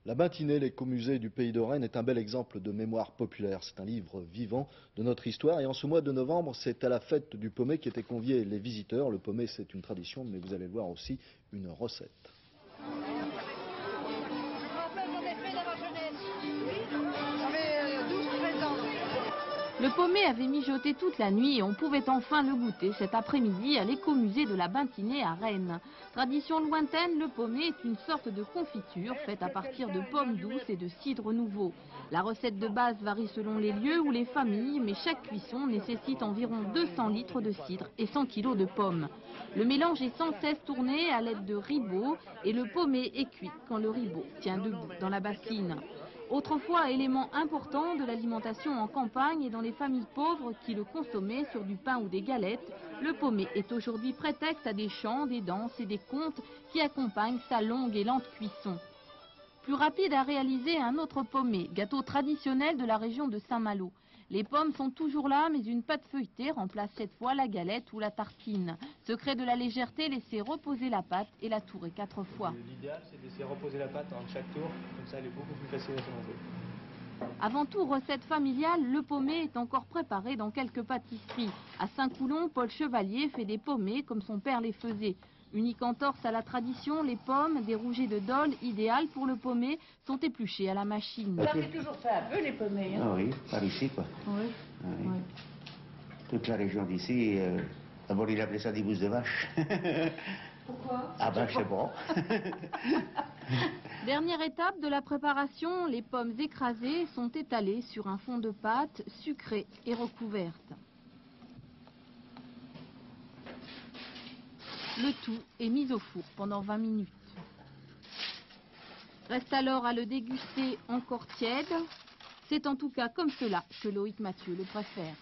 La Bintinée, l'écomusée du Pays de Rennes, est un bel exemple de mémoire populaire. C'est un livre vivant de notre histoire. Et en ce mois de novembre, c'est à la fête du Pommet qu'étaient conviés les visiteurs. Le Pommet, c'est une tradition, mais vous allez le voir aussi, une recette. Le Pommet avait mijoté toute la nuit et on pouvait enfin le goûter cet après-midi à l'écomusée de la Bintinée à Rennes. Tradition lointaine, le Pommet est une sorte de confiture faite à partir de pommes douces et de cidre nouveau. La recette de base varie selon les lieux ou les familles, mais chaque cuisson nécessite environ 200 litres de cidre et 100 kg de pommes. Le mélange est sans cesse tourné à l'aide de ribots et le Pommet est cuit quand le ribot tient debout dans la bassine. Autrefois, élément important de l'alimentation en campagne et dans les familles pauvres qui le consommaient sur du pain ou des galettes, le Pommet est aujourd'hui prétexte à des chants, des danses et des contes qui accompagnent sa longue et lente cuisson. Plus rapide à réaliser un autre Pommet, gâteau traditionnel de la région de Saint-Malo. Les pommes sont toujours là, mais une pâte feuilletée remplace cette fois la galette ou la tartine. Secret de la légèreté, laisser reposer la pâte et la tourer 4 fois. L'idéal, c'est de laisser reposer la pâte entre chaque tour, comme ça elle est beaucoup plus facile à se manger. Avant tout recette familiale, le Pommet est encore préparé dans quelques pâtisseries. À Saint-Coulon, Paul Chevalier fait des pommets comme son père les faisait. Unique entorse à la tradition, les pommes, des rougets de Dole, idéales pour le Pommet, sont épluchées à la machine. Vous avez toujours fait un peu les pommets, hein? Ah oui, par ici quoi. Oui. Ah oui. Oui. Toute la région d'ici, d'abord il appelait ça des bousses de vache. Pourquoi? Ah ben je sais pas. Dernière étape de la préparation, les pommes écrasées sont étalées sur un fond de pâte sucrée et recouverte. Le tout est mis au four pendant 20 minutes. Reste alors à le déguster encore tiède. C'est en tout cas comme cela que Loïc Mathieu le préfère.